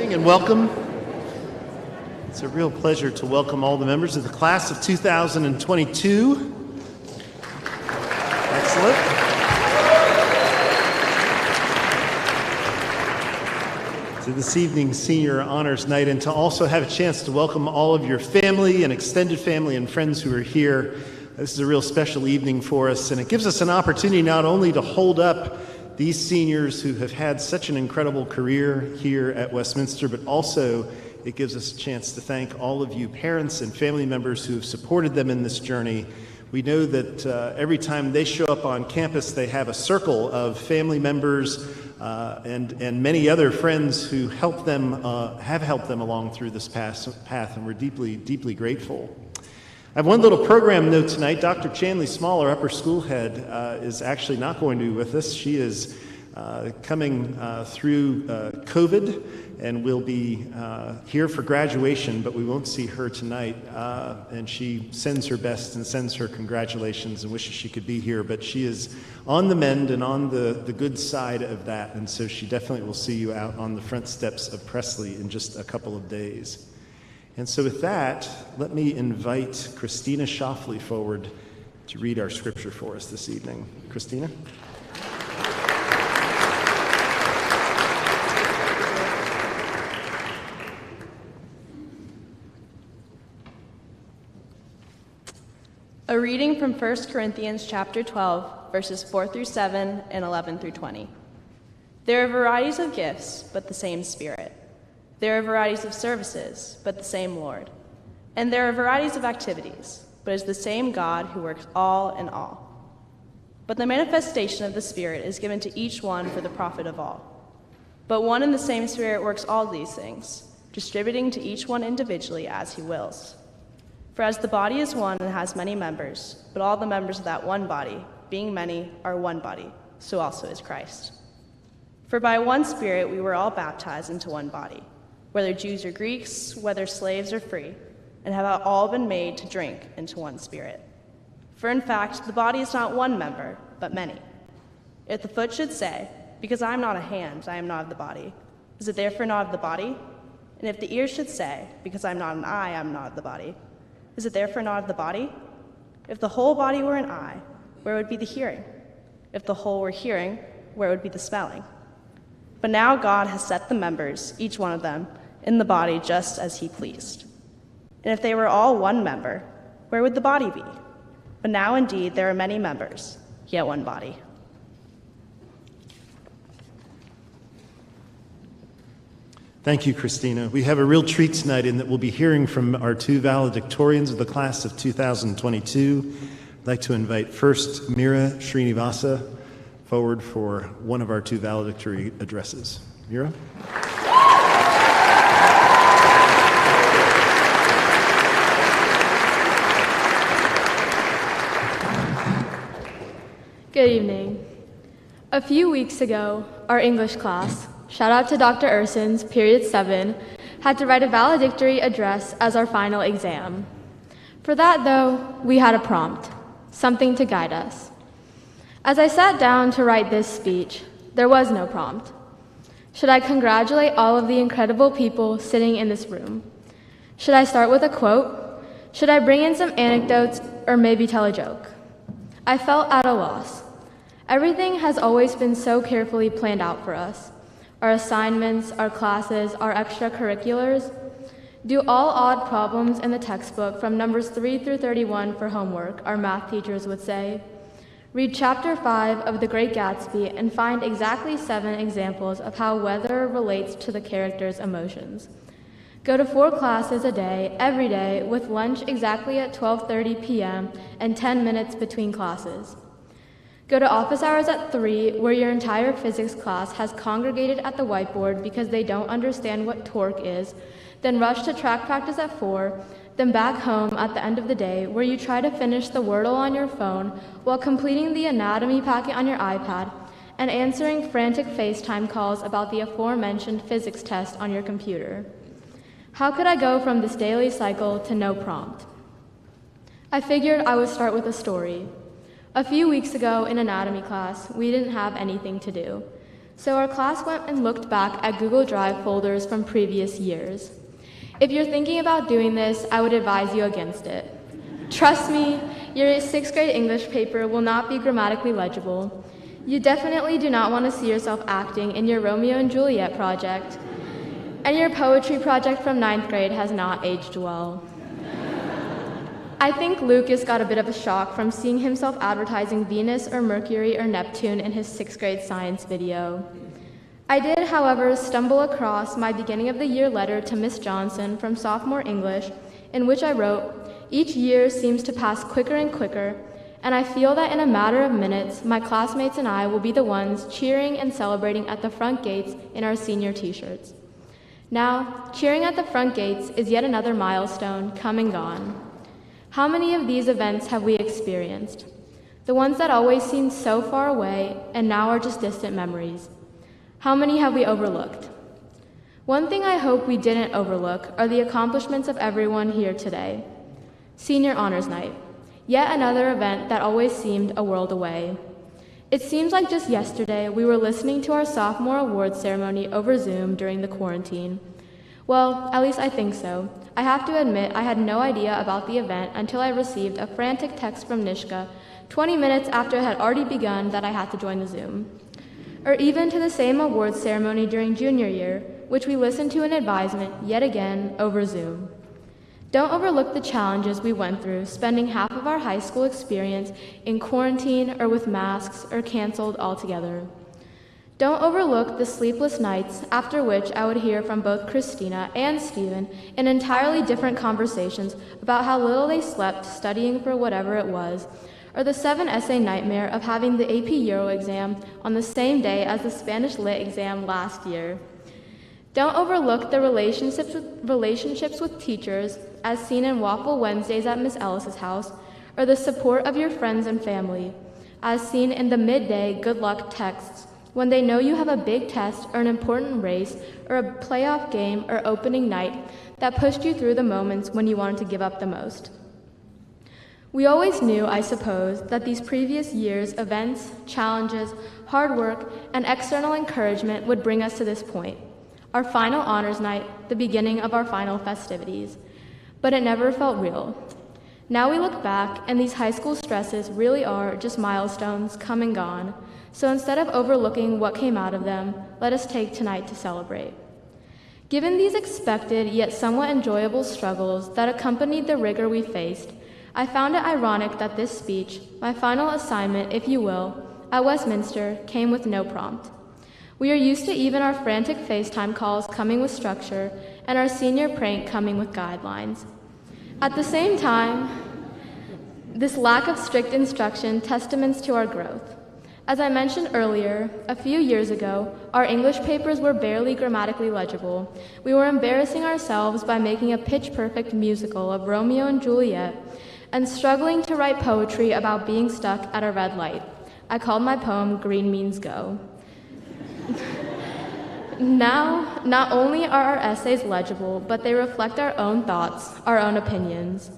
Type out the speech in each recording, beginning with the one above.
morning and welcome. It's a real pleasure to welcome all the members of the class of 2022. Excellent. To this evening's senior honors night, and to also have a chance to welcome all of your family and extended family and friends who are here. This is a real special evening for us, and it gives us an opportunity not only to hold up these seniors who have had such an incredible career here at Westminster, but also it gives us a chance to thank all of you parents and family members who have supported them in this journey. We know that every time they show up on campus, they have a circle of family members and many other friends who have helped them along through this path, and we're deeply, deeply grateful. I have one little program note tonight. Dr. Chanley Small, our upper school head, is actually not going to be with us. She is coming through COVID and will be here for graduation, but we won't see her tonight. And she sends her best and sends her congratulations and wishes she could be here, but she is on the mend and on the good side of that, and so she definitely will see you out on the front steps of Presley in just a couple of days. And so with that, let me invite Christina Shoffley forward to read our scripture for us this evening. Christina? A reading from 1 Corinthians chapter 12, verses 4 through 7 and 11 through 20. There are varieties of gifts, but the same Spirit. There are varieties of services, but the same Lord. And there are varieties of activities, but it is the same God who works all in all. But the manifestation of the Spirit is given to each one for the profit of all. But one and the same Spirit works all these things, distributing to each one individually as he wills. For as the body is one and has many members, but all the members of that one body, being many, are one body, so also is Christ. For by one Spirit we were all baptized into one body, whether Jews or Greeks, whether slaves or free, and have all been made to drink into one Spirit. For in fact, the body is not one member, but many. If the foot should say, because I am not a hand, I am not of the body, is it therefore not of the body? And if the ear should say, because I am not an eye, I am not of the body, is it therefore not of the body? If the whole body were an eye, where would be the hearing? If the whole were hearing, where would be the smelling? But now God has set the members, each one of them, in the body just as he pleased. And if they were all one member, where would the body be? But now indeed there are many members, yet one body. Thank you, Christina. We have a real treat tonight in that we'll be hearing from our two valedictorians of the class of 2022. I'd like to invite first Mira Srinivasa forward for one of our two valedictory addresses. Mira? Good evening. A few weeks ago, our English class, shout out to Dr. Urson's period 7, had to write a valedictory address as our final exam. For that, though, we had a prompt, something to guide us. As I sat down to write this speech, there was no prompt. Should I congratulate all of the incredible people sitting in this room? Should I start with a quote? Should I bring in some anecdotes or maybe tell a joke? I felt at a loss. Everything has always been so carefully planned out for us. Our assignments, our classes, our extracurriculars. Do all odd problems in the textbook from numbers 3 through 31 for homework, our math teachers would say. Read chapter 5 of The Great Gatsby and find exactly 7 examples of how weather relates to the character's emotions. Go to 4 classes a day, every day, with lunch exactly at 12:30 p.m. and 10 minutes between classes. Go to office hours at 3, where your entire physics class has congregated at the whiteboard because they don't understand what torque is, then rush to track practice at 4, then back home at the end of the day, where you try to finish the Wordle on your phone while completing the anatomy packet on your iPad and answering frantic FaceTime calls about the aforementioned physics test on your computer. How could I go from this daily cycle to no prompt? I figured I would start with a story. A few weeks ago in anatomy class, we didn't have anything to do. So our class went and looked back at Google Drive folders from previous years. If you're thinking about doing this, I would advise you against it. Trust me, your 6th grade English paper will not be grammatically legible. You definitely do not want to see yourself acting in your Romeo and Juliet project. And your poetry project from 9th grade has not aged well. I think Lucas got a bit of a shock from seeing himself advertising Venus or Mercury or Neptune in his 6th grade science video. I did, however, stumble across my beginning of the year letter to Miss Johnson from sophomore English, in which I wrote, "Each year seems to pass quicker and quicker, and I feel that in a matter of minutes, my classmates and I will be the ones cheering and celebrating at the front gates in our senior t-shirts." Now, cheering at the front gates is yet another milestone come and gone. How many of these events have we experienced? The ones that always seemed so far away and now are just distant memories. How many have we overlooked? One thing I hope we didn't overlook are the accomplishments of everyone here today. Senior Honors Night, yet another event that always seemed a world away. It seems like just yesterday we were listening to our sophomore awards ceremony over Zoom during the quarantine. Well, at least I think so. I have to admit I had no idea about the event until I received a frantic text from Nishka 20 minutes after it had already begun that I had to join the Zoom. Or even to the same awards ceremony during junior year, which we listened to an advisement yet again over Zoom. Don't overlook the challenges we went through spending half of our high school experience in quarantine or with masks or canceled altogether. Don't overlook the sleepless nights after which I would hear from both Christina and Stephen in entirely different conversations about how little they slept studying for whatever it was, or the 7-essay nightmare of having the AP Euro exam on the same day as the Spanish Lit exam last year. Don't overlook the relationships with teachers, as seen in Waffle Wednesdays at Miss Ellis's house, or the support of your friends and family, as seen in the midday good luck texts, when they know you have a big test or an important race or a playoff game or opening night that pushed you through the moments when you wanted to give up the most. We always knew, I suppose, that these previous years' events, challenges, hard work, and external encouragement would bring us to this point, our final honors night, the beginning of our final festivities. But it never felt real. Now we look back, and these high school stresses really are just milestones come and gone. So instead of overlooking what came out of them, let us take tonight to celebrate. Given these expected yet somewhat enjoyable struggles that accompanied the rigor we faced, I found it ironic that this speech, my final assignment, if you will, at Westminster, came with no prompt. We are used to even our frantic FaceTime calls coming with structure and our senior prank coming with guidelines. At the same time, this lack of strict instruction testaments to our growth. As I mentioned earlier, a few years ago, our English papers were barely grammatically legible. We were embarrassing ourselves by making a pitch-perfect musical of Romeo and Juliet and struggling to write poetry about being stuck at a red light. I called my poem Green Means Go. Now, not only are our essays legible, but they reflect our own thoughts, our own opinions.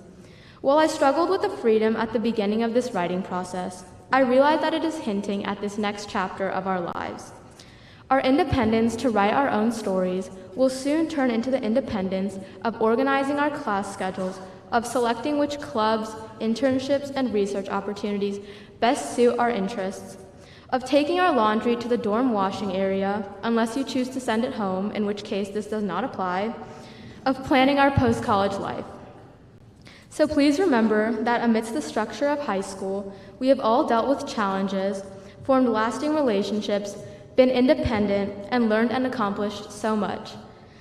While I struggled with the freedom at the beginning of this writing process, I realized that it is hinting at this next chapter of our lives. Our independence to write our own stories will soon turn into the independence of organizing our class schedules, of selecting which clubs, internships, and research opportunities best suit our interests, of taking our laundry to the dorm washing area, unless you choose to send it home, in which case this does not apply, of planning our post-college life. So please remember that amidst the structure of high school, we have all dealt with challenges, formed lasting relationships, been independent, and learned and accomplished so much.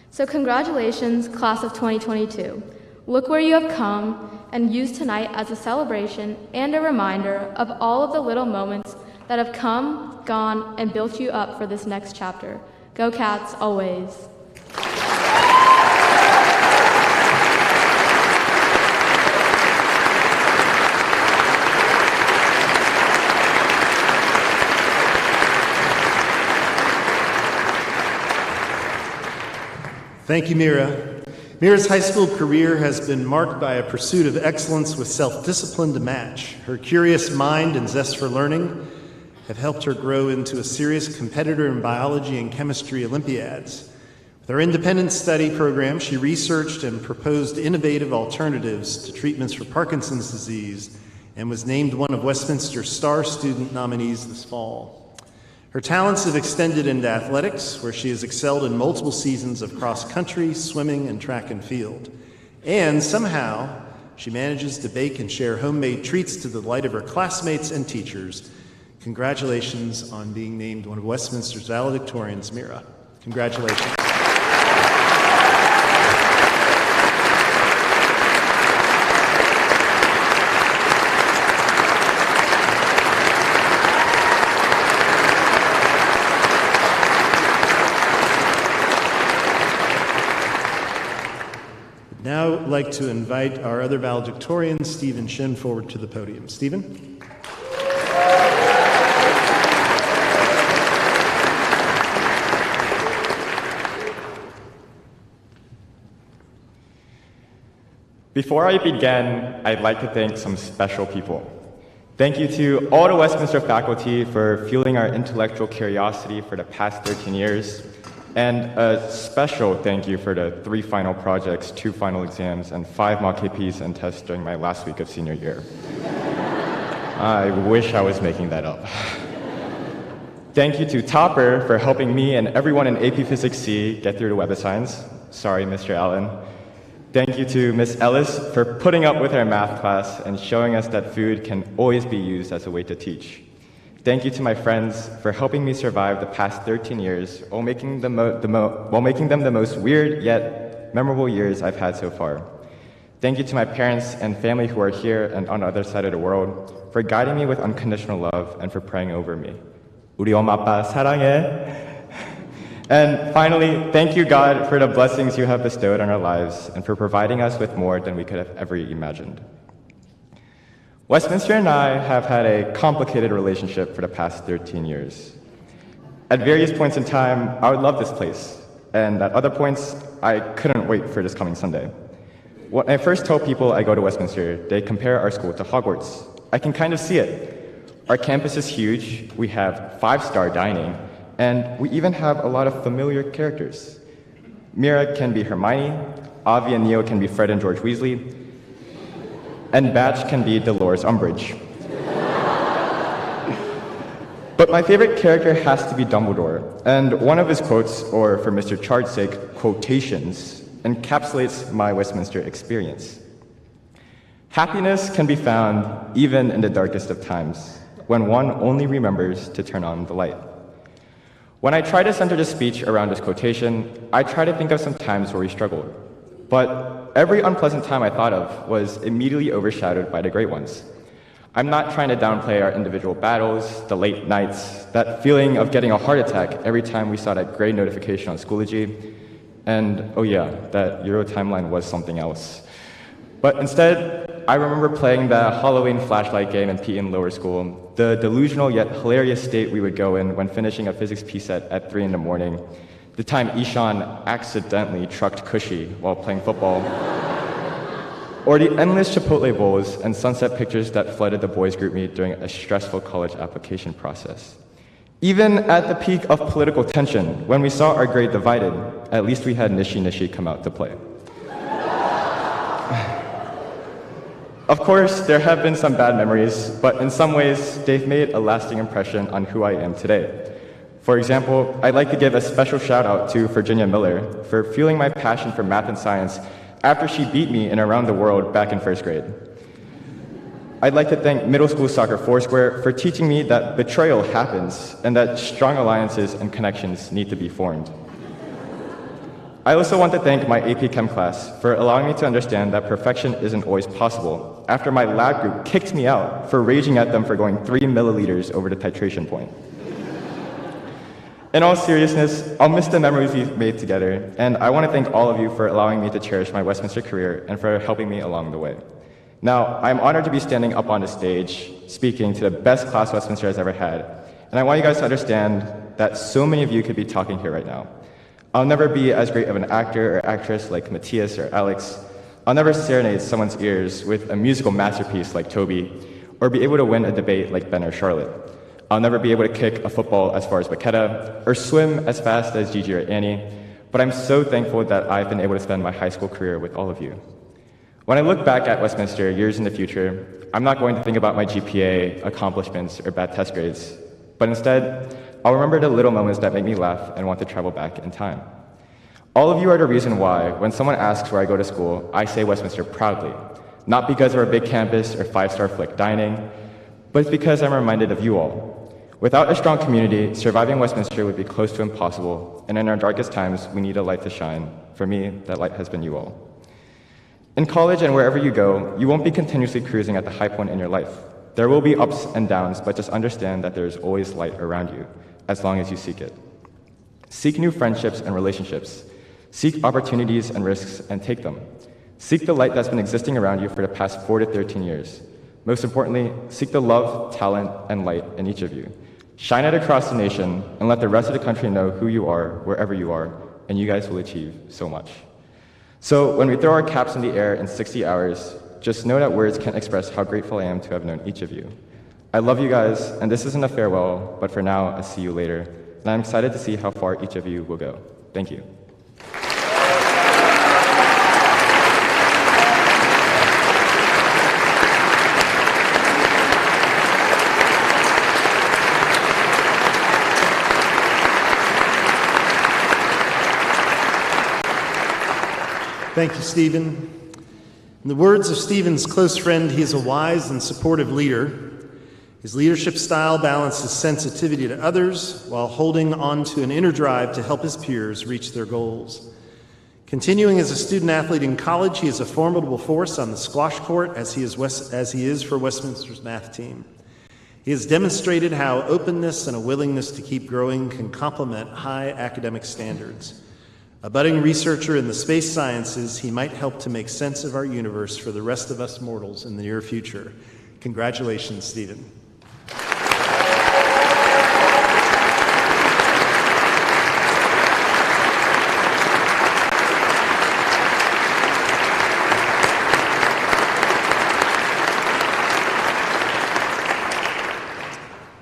So congratulations, class of 2022. Look where you have come, and use tonight as a celebration and a reminder of all of the little moments that have come, gone, and built you up for this next chapter. Go Cats, always. Thank you, Mira. Mira's high school career has been marked by a pursuit of excellence with self-discipline to match. Her curious mind and zest for learning have helped her grow into a serious competitor in biology and chemistry Olympiads. With her independent study program, she researched and proposed innovative alternatives to treatments for Parkinson's disease and was named one of Westminster's star student nominees this fall. Her talents have extended into athletics, where she has excelled in multiple seasons of cross-country, swimming, and track and field. And somehow, she manages to bake and share homemade treats to the delight of her classmates and teachers. Congratulations on being named one of Westminster's valedictorians, Mira. Congratulations. Now I'd like to invite our other valedictorian, Stephen Shin, forward to the podium. Stephen? Before I begin, I'd like to thank some special people. Thank you to all the Westminster faculty for fueling our intellectual curiosity for the past 13 years. And a special thank you for the 3 final projects, 2 final exams, and 5 mock KPs and tests during my last week of senior year. I wish I was making that up. Thank you to Topper for helping me and everyone in AP Physics C get through the Web of Science. Sorry, Mr. Allen. Thank you to Ms. Ellis for putting up with our math class and showing us that food can always be used as a way to teach. Thank you to my friends for helping me survive the past 13 years while making them the most weird yet memorable years I've had so far. Thank you to my parents and family who are here and on the other side of the world for guiding me with unconditional love and for praying over me. 우리 엄마 아빠 사랑해. And finally, thank you, God, for the blessings you have bestowed on our lives and for providing us with more than we could have ever imagined. Westminster and I have had a complicated relationship for the past 13 years. At various points in time, I would love this place, and at other points, I couldn't wait for this coming Sunday. When I first tell people I go to Westminster, they compare our school to Hogwarts. I can kind of see it. Our campus is huge, we have 5-star dining, and we even have a lot of familiar characters. Mira can be Hermione, Avi and Neo can be Fred and George Weasley, and Batch can be Dolores Umbridge. But my favorite character has to be Dumbledore, and one of his quotes, or for Mr. Chard's sake, quotations, encapsulates my Westminster experience. Happiness can be found even in the darkest of times, when one only remembers to turn on the light. When I try to center the speech around this quotation, I try to think of some times where we struggled. But every unpleasant time I thought of was immediately overshadowed by the great ones. I'm not trying to downplay our individual battles, the late nights, that feeling of getting a heart attack every time we saw that gray notification on Schoology, and oh yeah, that Euro timeline was something else. But instead, I remember playing the Halloween flashlight game in PE in lower school, the delusional yet hilarious state we would go in when finishing a physics P-set at 3 in the morning, the time Ishan accidentally trucked Cushy while playing football, or the endless Chipotle bowls and sunset pictures that flooded the boys' group meet during a stressful college application process. Even at the peak of political tension, when we saw our grade divided, at least we had Nishi Nishi come out to play. Of course, there have been some bad memories, but in some ways, they've made a lasting impression on who I am today. For example, I'd like to give a special shout out to Virginia Miller for fueling my passion for math and science after she beat me in Around the World back in 1st grade. I'd like to thank Middle School Soccer Foursquare for teaching me that betrayal happens and that strong alliances and connections need to be formed. I also want to thank my AP Chem class for allowing me to understand that perfection isn't always possible after my lab group kicked me out for raging at them for going 3 milliliters over the titration point. In all seriousness, I'll miss the memories we've made together, and I want to thank all of you for allowing me to cherish my Westminster career and for helping me along the way. Now, I'm honored to be standing up on the stage, speaking to the best class Westminster has ever had, and I want you guys to understand that so many of you could be talking here right now. I'll never be as great of an actor or actress like Matthias or Alex. I'll never serenade someone's ears with a musical masterpiece like Toby, or be able to win a debate like Ben or Charlotte. I'll never be able to kick a football as far as Waketa or swim as fast as Gigi or Annie, but I'm so thankful that I've been able to spend my high school career with all of you. When I look back at Westminster years in the future, I'm not going to think about my GPA, accomplishments, or bad test grades, but instead, I'll remember the little moments that make me laugh and want to travel back in time. All of you are the reason why, when someone asks where I go to school, I say Westminster proudly, not because of our big campus or five-star flick dining, but it's because I'm reminded of you all. Without a strong community, surviving Westminster would be close to impossible, and in our darkest times, we need a light to shine. For me, that light has been you all. In college and wherever you go, you won't be continuously cruising at the high point in your life. There will be ups and downs, but just understand that there's always light around you, as long as you seek it. Seek new friendships and relationships. Seek opportunities and risks and take them. Seek the light that's been existing around you for the past 4 to 13 years. Most importantly, seek the love, talent, and light in each of you. Shine it across the nation and let the rest of the country know who you are, wherever you are, and you guys will achieve so much. So when we throw our caps in the air in 60 hours, just know that words can't express how grateful I am to have known each of you. I love you guys, and this isn't a farewell, but for now, I'll see you later. And I'm excited to see how far each of you will go. Thank you. Thank you, Stephen. In the words of Stephen's close friend, he is a wise and supportive leader. His leadership style balances sensitivity to others while holding on to an inner drive to help his peers reach their goals. Continuing as a student athlete in college, he is a formidable force on the squash court as he is for Westminster's math team. He has demonstrated how openness and a willingness to keep growing can complement high academic standards. A budding researcher in the space sciences, he might help to make sense of our universe for the rest of us mortals in the near future. Congratulations, Stephen.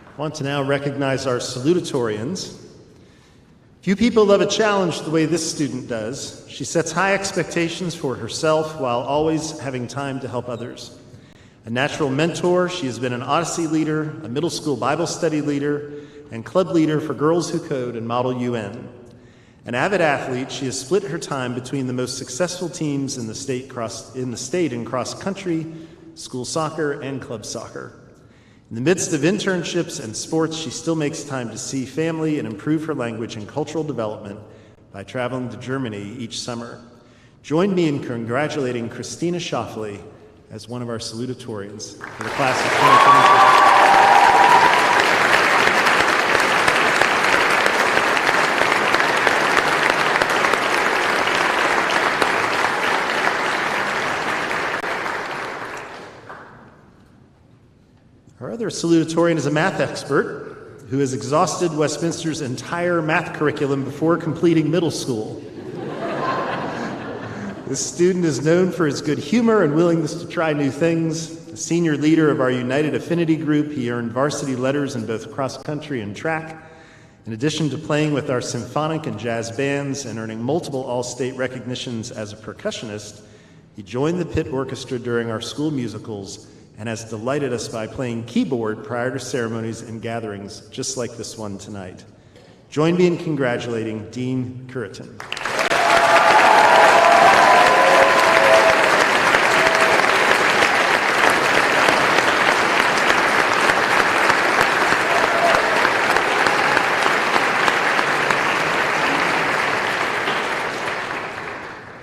I want to now recognize our salutatorians. Few people love a challenge the way this student does. She sets high expectations for herself while always having time to help others. A natural mentor, she has been an Odyssey leader, a middle school Bible study leader, and club leader for Girls Who Code and Model UN. An avid athlete, she has split her time between the most successful teams in the state in cross country, school soccer, and club soccer. In the midst of internships and sports, she still makes time to see family and improve her language and cultural development by traveling to Germany each summer. Join me in congratulating Christina Schauffele as one of our salutatorians for the class of 2023. Our other salutatorian is a math expert who has exhausted Westminster's entire math curriculum before completing middle school. This student is known for his good humor and willingness to try new things. A senior leader of our United Affinity group, he earned varsity letters in both cross country and track. In addition to playing with our symphonic and jazz bands and earning multiple all-state recognitions as a percussionist, he joined the pit orchestra during our school musicals and has delighted us by playing keyboard prior to ceremonies and gatherings just like this one tonight. Join me in congratulating Dean Curriton.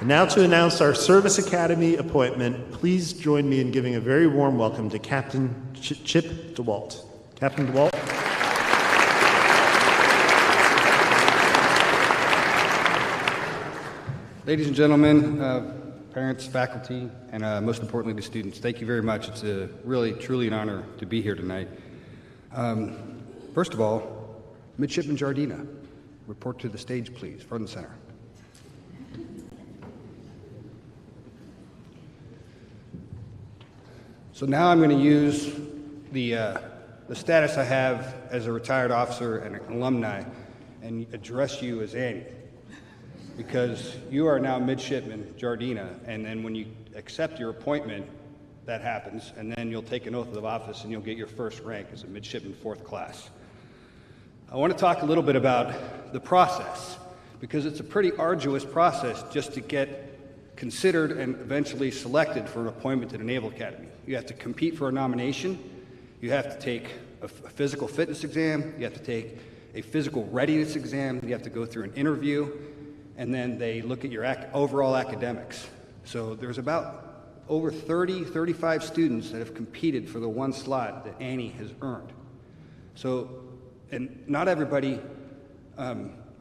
And now to announce our Service Academy appointment, please join me in giving a very warm welcome to Captain Chip DeWalt. Captain DeWalt. Ladies and gentlemen, parents, faculty, and most importantly, the students, thank you very much. It's a really, truly an honor to be here tonight. First of all, Midshipman Jardina, report to the stage, please, front and center. So now I'm going to use the the status I have as a retired officer and an alumni and address you as Annie, because you are now Midshipman Jardina, and then when you accept your appointment, that happens, and then you'll take an oath of office and you'll get your first rank as a Midshipman 4th class. I want to talk a little bit about the process, because it's a pretty arduous process just to get considered and eventually selected for an appointment to the Naval Academy. You have to compete for a nomination, you have to take a physical fitness exam, you have to take a physical readiness exam, you have to go through an interview, and then they look at your overall academics. So there's about over 35 students that have competed for the one slot that Annie has earned. So, and not everybody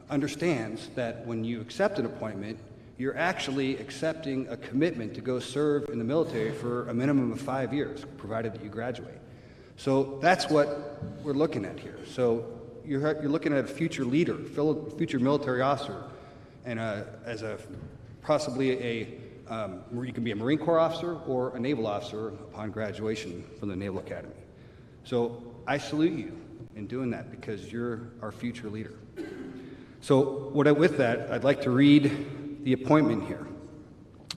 understands that when you accept an appointment, you're actually accepting a commitment to go serve in the military for a minimum of 5 years, provided that you graduate. So that's what we're looking at here. So you're looking at a future leader, future military officer, and as a possibly you can be a Marine Corps officer or a naval officer upon graduation from the Naval Academy. So I salute you in doing that, because you're our future leader. So with that, I'd like to read the appointment here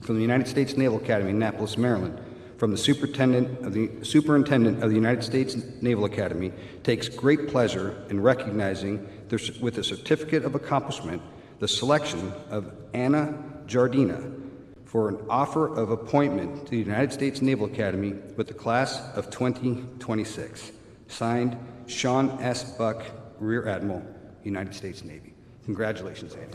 from the United States Naval Academy, Annapolis, Maryland, from the Superintendent of the United States Naval Academy. Takes great pleasure in recognizing with a certificate of accomplishment the selection of Anna Jardina for an offer of appointment to the United States Naval Academy with the class of 2026. Signed, Sean S. Buck, Rear Admiral, United States Navy. Congratulations, Annie.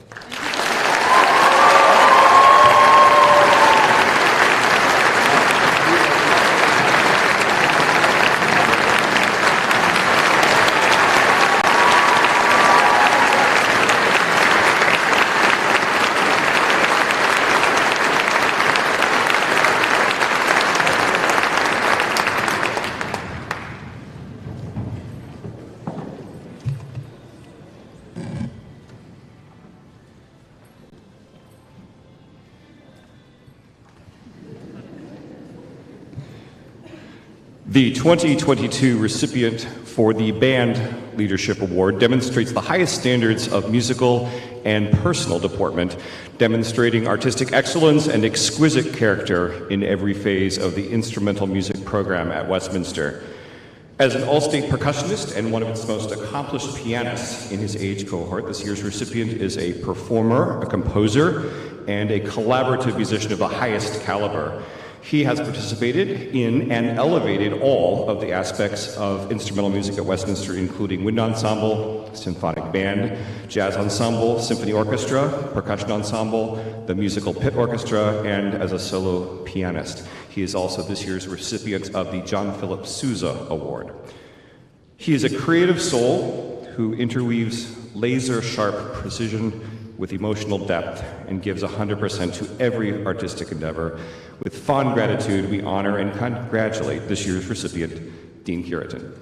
The 2022 recipient for the Band Leadership Award demonstrates the highest standards of musical and personal deportment, demonstrating artistic excellence and exquisite character in every phase of the instrumental music program at Westminster. As an all-state percussionist and one of its most accomplished pianists in his age cohort, this year's recipient is a performer, a composer, and a collaborative musician of the highest caliber. He has participated in and elevated all of the aspects of instrumental music at Westminster, including wind ensemble, symphonic band, jazz ensemble, symphony orchestra, percussion ensemble, the musical pit orchestra, and as a solo pianist. He is also this year's recipient of the John Philip Sousa Award. He is a creative soul who interweaves laser-sharp precision with emotional depth and gives 100% to every artistic endeavor. With fond gratitude, we honor and congratulate this year's recipient, Dean Curitan.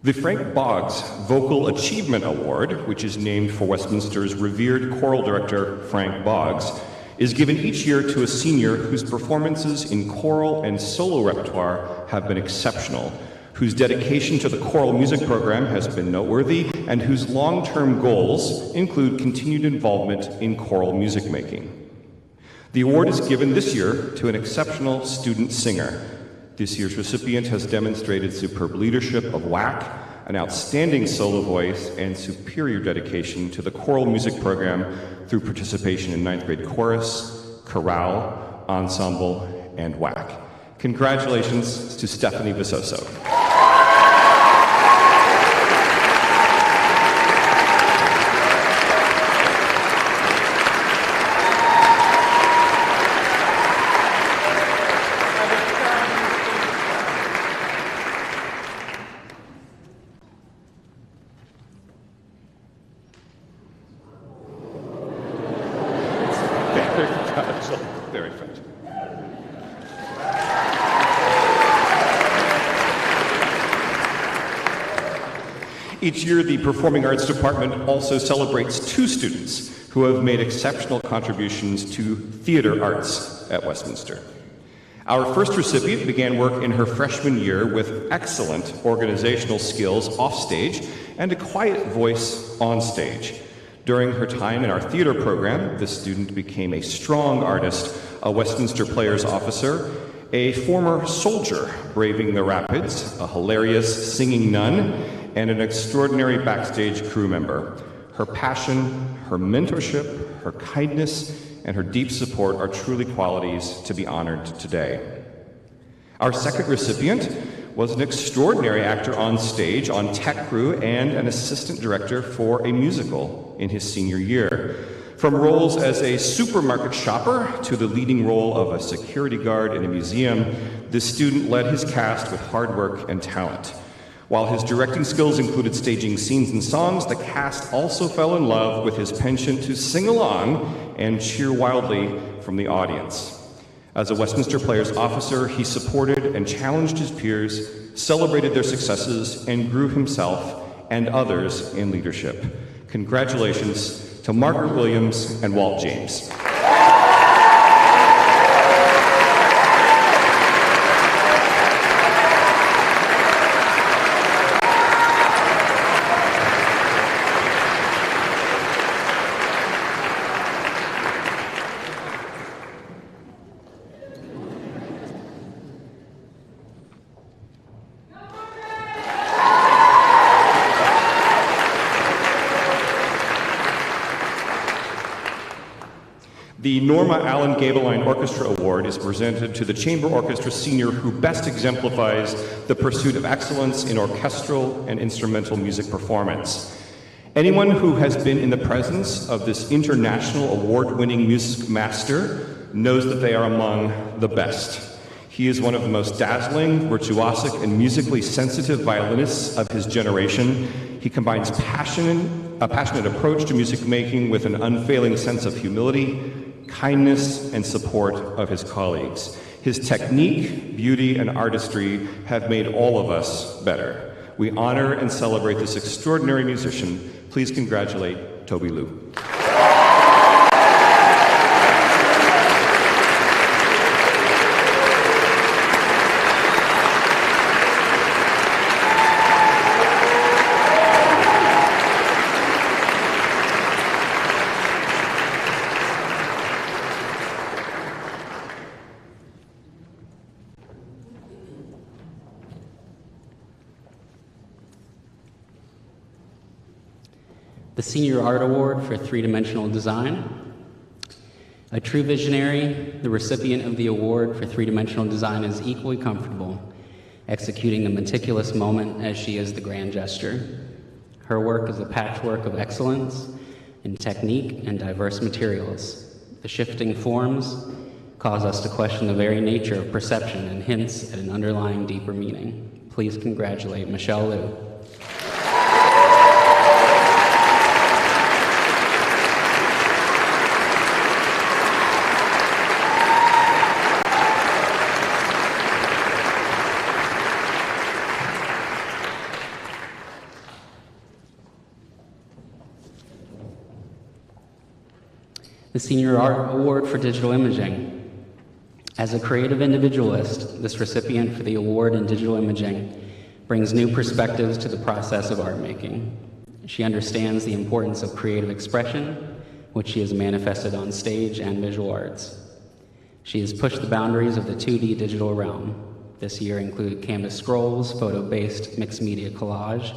The Frank Boggs Vocal Achievement Award, which is named for Westminster's revered choral director, Frank Boggs, is given each year to a senior whose performances in choral and solo repertoire have been exceptional, whose dedication to the choral music program has been noteworthy, and whose long-term goals include continued involvement in choral music making. The award is given this year to an exceptional student singer. This year's recipient has demonstrated superb leadership of WCAT, an outstanding solo voice, and superior dedication to the choral music program through participation in 9th grade chorus, chorale, ensemble, and WCAT. Congratulations to Stephanie Visoso. Very fast. Each year, the Performing Arts Department also celebrates 2 students who have made exceptional contributions to theater arts at Westminster. Our first recipient began work in her freshman year with excellent organizational skills offstage and a quiet voice on stage. During her time in our theater program, this student became a strong artist, a Westminster Players officer, a former soldier braving the rapids, a hilarious singing nun, and an extraordinary backstage crew member. Her passion, her mentorship, her kindness, and her deep support are truly qualities to be honored today. Our second recipient was an extraordinary actor on stage, on tech crew, and an assistant director for a musical in his senior year. From roles as a supermarket shopper to the leading role of a security guard in a museum, this student led his cast with hard work and talent. While his directing skills included staging scenes and songs, the cast also fell in love with his penchant to sing along and cheer wildly from the audience. As a Westminster Players officer, he supported and challenged his peers, celebrated their successes, and grew himself and others in leadership. Congratulations to Margaret Williams and Walt James. The Norma Allen Gabeline Orchestra Award is presented to the chamber orchestra senior who best exemplifies the pursuit of excellence in orchestral and instrumental music performance. Anyone who has been in the presence of this international award-winning music master knows that they are among the best. He is one of the most dazzling, virtuosic, and musically sensitive violinists of his generation. He combines a passionate approach to music making with an unfailing sense of humility, kindness, and support of his colleagues. His technique, beauty, and artistry have made all of us better. We honor and celebrate this extraordinary musician. Please congratulate Toby Liu. The Senior Art Award for Three-Dimensional Design. A true visionary, the recipient of the award for three-dimensional design is equally comfortable executing the meticulous moment as she is the grand gesture. Her work is a patchwork of excellence in technique and diverse materials. The shifting forms cause us to question the very nature of perception and hints at an underlying deeper meaning. Please congratulate Michelle Liu. The Senior Art Award for Digital Imaging. As a creative individualist, this recipient for the award in digital imaging brings new perspectives to the process of art making. She understands the importance of creative expression, which she has manifested on stage and visual arts. She has pushed the boundaries of the 2D digital realm. This year included canvas scrolls, photo-based mixed media collage,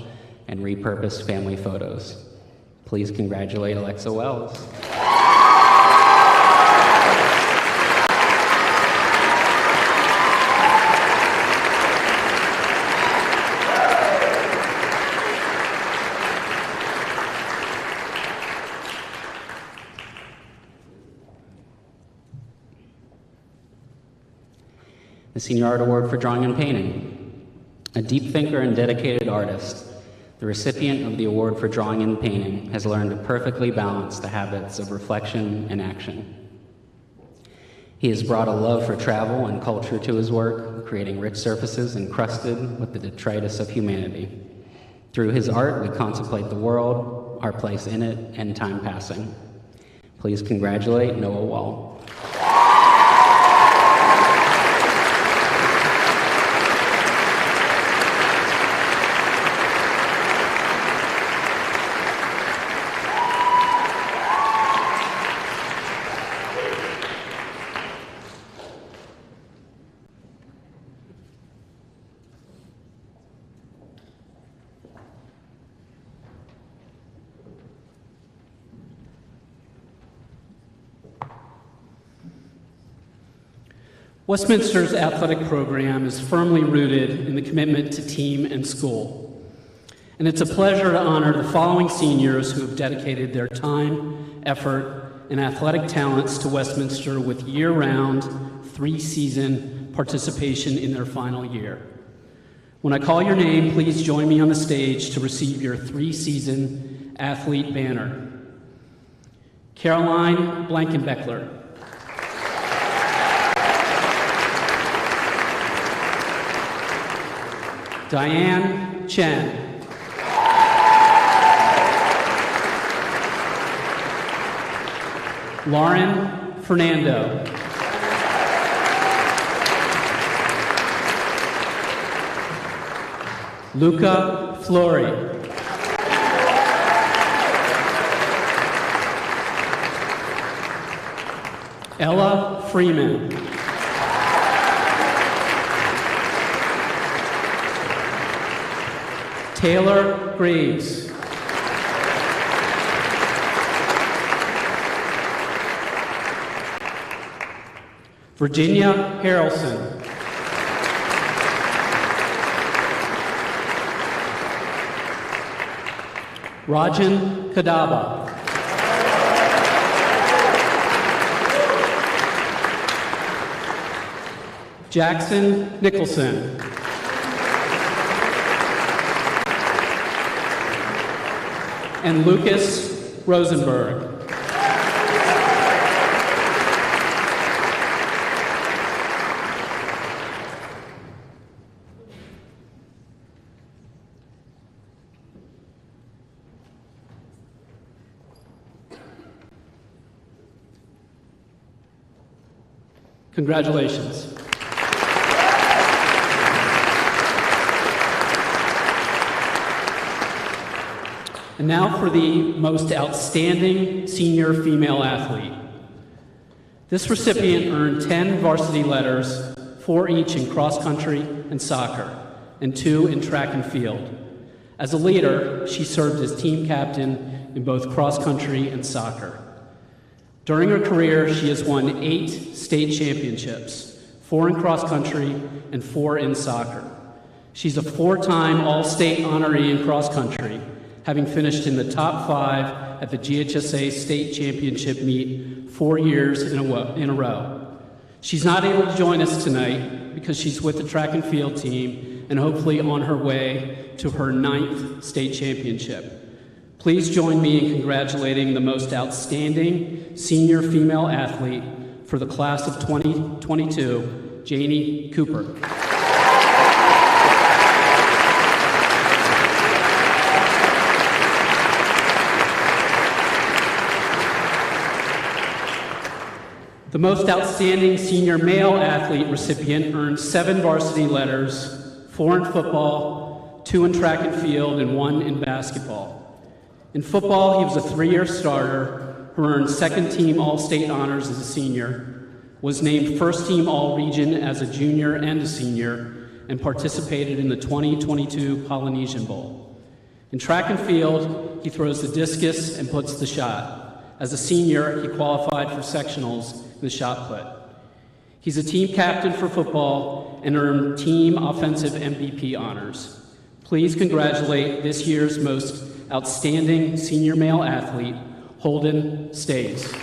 and repurposed family photos. Please congratulate Alexa Wells. The Senior Art Award for Drawing and Painting. A deep thinker and dedicated artist, the recipient of the award for drawing and painting has learned to perfectly balance the habits of reflection and action. He has brought a love for travel and culture to his work, creating rich surfaces encrusted with the detritus of humanity. Through his art, we contemplate the world, our place in it, and time passing. Please congratulate Noah Wall. Westminster's athletic program is firmly rooted in the commitment to team and school. And it's a pleasure to honor the following seniors who have dedicated their time, effort, and athletic talents to Westminster with year-round, 3-season participation in their final year. When I call your name, please join me on the stage to receive your 3-season athlete banner. Caroline Blankenbeckler. Diane Chen. Lauren Fernando. Luca Flori. Ella Freeman. Taylor Graves. Virginia Harrelson. Rajan Kadaba. Jackson Nicholson. And Lucas Rosenberg. Congratulations. And now for the most outstanding senior female athlete. This recipient earned 10 varsity letters, 4 each in cross country and soccer, and 2 in track and field. As a leader, she served as team captain in both cross country and soccer. During her career, she has won 8 state championships, 4 in cross country and 4 in soccer. She's a 4-time All-State honoree in cross country, having finished in the top 5 at the GHSA State Championship meet 4 years in a row. She's not able to join us tonight because she's with the track and field team and hopefully on her way to her 9th state championship. Please join me in congratulating the most outstanding senior female athlete for the class of 2022, Janie Cooper. The most outstanding senior male athlete recipient earned 7 varsity letters, 4 in football, 2 in track and field, and 1 in basketball. In football, he was a 3-year starter who earned 2nd team All-State honors as a senior, was named 1st team All-Region as a junior and a senior, and participated in the 2022 Polynesian Bowl. In track and field, he throws the discus and puts the shot. As a senior, he qualified for sectionals in the shot put. He's a team captain for football and earned team offensive MVP honors. Please congratulate this year's most outstanding senior male athlete, Holden Stays.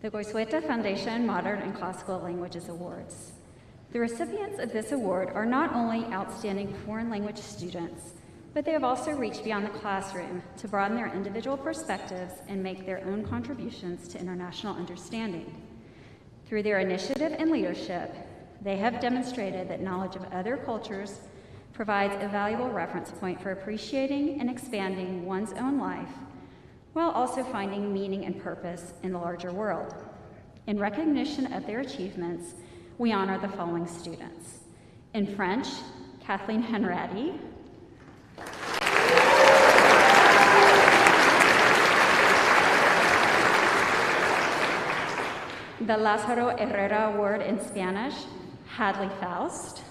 the Goizueta Foundation Modern and Classical Languages Awards. The recipients of this award are not only outstanding foreign language students, but they have also reached beyond the classroom to broaden their individual perspectives and make their own contributions to international understanding. Through their initiative and leadership, they have demonstrated that knowledge of other cultures provides a valuable reference point for appreciating and expanding one's own life, while also finding meaning and purpose in the larger world. In recognition of their achievements, we honor the following students. In French, Kathleen Henratty. The Lázaro Herrera Award in Spanish, Hadley Faust.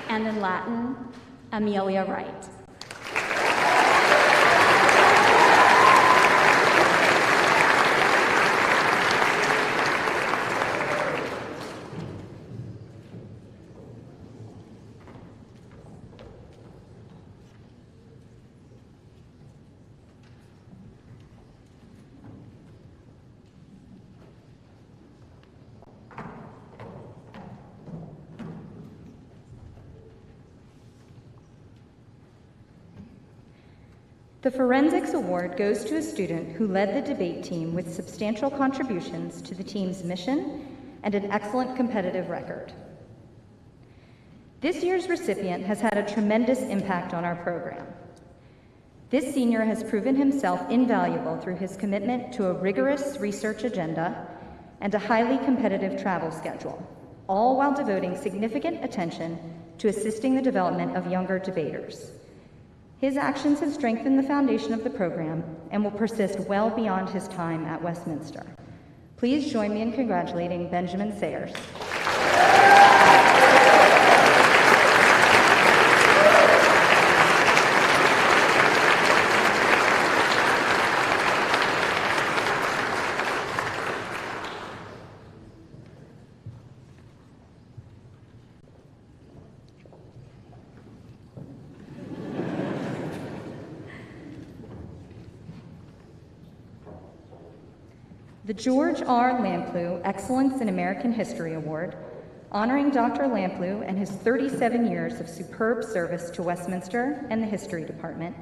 And in Latin, Amelia Wright. The Forensics Award goes to a student who led the debate team with substantial contributions to the team's mission and an excellent competitive record. This year's recipient has had a tremendous impact on our program. This senior has proven himself invaluable through his commitment to a rigorous research agenda and a highly competitive travel schedule, all while devoting significant attention to assisting the development of younger debaters. His actions have strengthened the foundation of the program and will persist well beyond his time at Westminster. Please join me in congratulating Benjamin Sayers. The George R. Lamplugh Excellence in American History Award, honoring Dr. Lamplugh and his 37 years of superb service to Westminster and the History Department,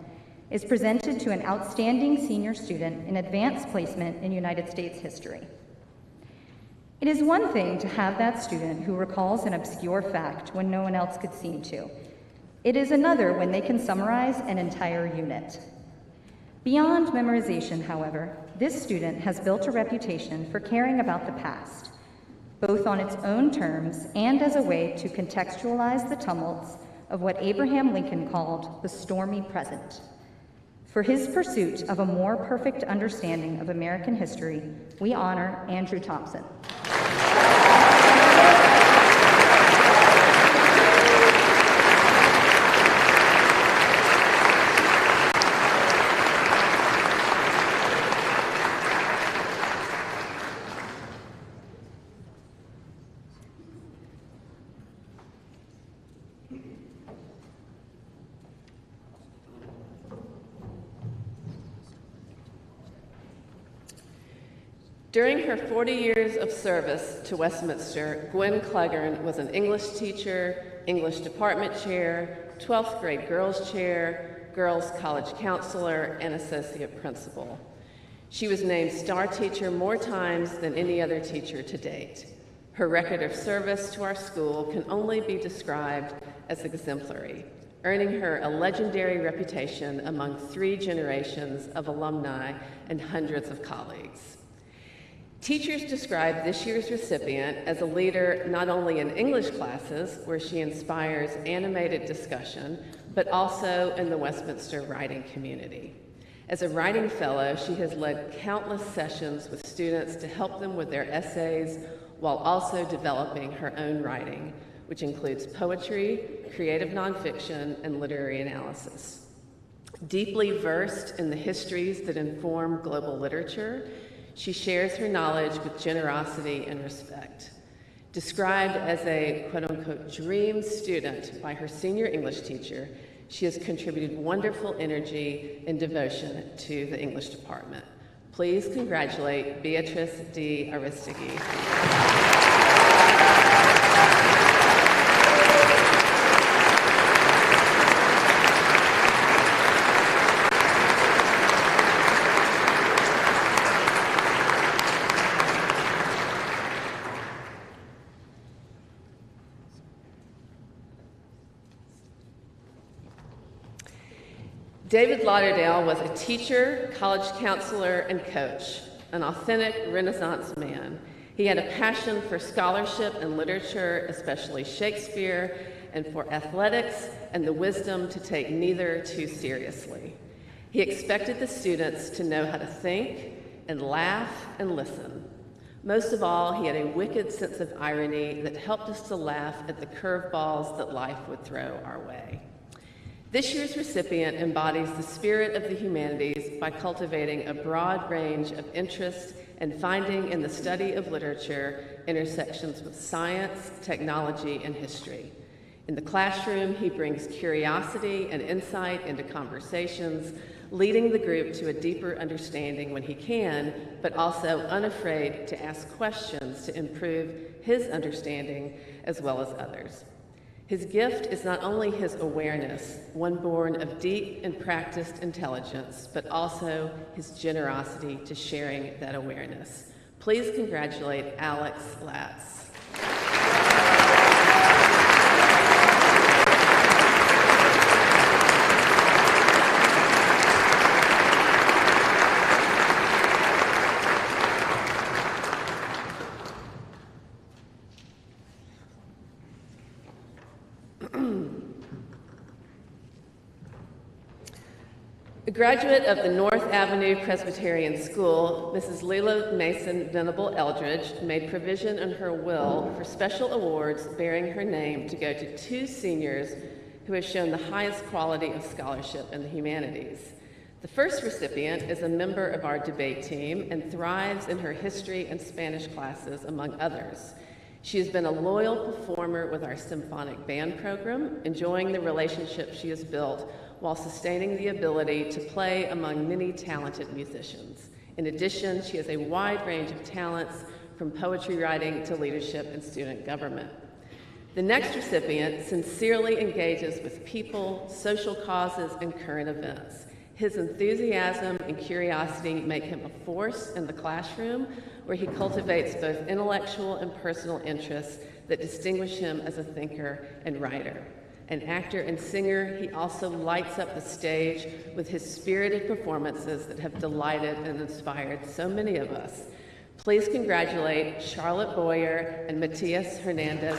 is presented to an outstanding senior student in advanced placement in United States history. It is one thing to have that student who recalls an obscure fact when no one else could seem to. It is another when they can summarize an entire unit. Beyond memorization, however, this student has built a reputation for caring about the past, both on its own terms and as a way to contextualize the tumults of what Abraham Lincoln called the stormy present. For his pursuit of a more perfect understanding of American history, we honor Andrew Thompson. During her 40 years of service to Westminster, Gwen Cleghorn was an English teacher, English department chair, 12th grade girls chair, girls college counselor, and associate principal. She was named star teacher more times than any other teacher to date. Her record of service to our school can only be described as exemplary, earning her a legendary reputation among 3 generations of alumni and hundreds of colleagues. Teachers describe this year's recipient as a leader not only in English classes, where she inspires animated discussion, but also in the Westminster writing community. As a writing fellow, she has led countless sessions with students to help them with their essays while also developing her own writing, which includes poetry, creative nonfiction, and literary analysis. Deeply versed in the histories that inform global literature, she shares her knowledge with generosity and respect. Described as a quote-unquote dream student by her senior English teacher, She has contributed wonderful energy and devotion to the English department. Please congratulate Beatrice D. Aristigui. David Lauderdale was a teacher, college counselor, and coach, an authentic Renaissance man. He had a passion for scholarship and literature, especially Shakespeare, and for athletics and the wisdom to take neither too seriously. He expected the students to know how to think and laugh and listen. Most of all, he had a wicked sense of irony that helped us to laugh at the curveballs that life would throw our way. This year's recipient embodies the spirit of the humanities by cultivating a broad range of interest and finding in the study of literature intersections with science, technology, and history. In the classroom, he brings curiosity and insight into conversations, leading the group to a deeper understanding when he can, but also unafraid to ask questions to improve his understanding as well as others. His gift is not only his awareness, one born of deep and practiced intelligence, but also his generosity to sharing that awareness. Please congratulate Alex Latz. A graduate of the North Avenue Presbyterian School, Mrs. Leela Mason Venable Eldridge made provision in her will for special awards bearing her name to go to 2 seniors who have shown the highest quality of scholarship in the humanities. The first recipient is a member of our debate team and thrives in her history and Spanish classes, among others. She has been a loyal performer with our symphonic band program, enjoying the relationship she has built while sustaining the ability to play among many talented musicians. In addition, she has a wide range of talents, from poetry writing to leadership and student government. The next recipient sincerely engages with people, social causes, and current events. His enthusiasm and curiosity make him a force in the classroom, where he cultivates both intellectual and personal interests that distinguish him as a thinker and writer. An actor and singer, he also lights up the stage with his spirited performances that have delighted and inspired so many of us. Please congratulate Charlotte Boyer and Matias Hernandez.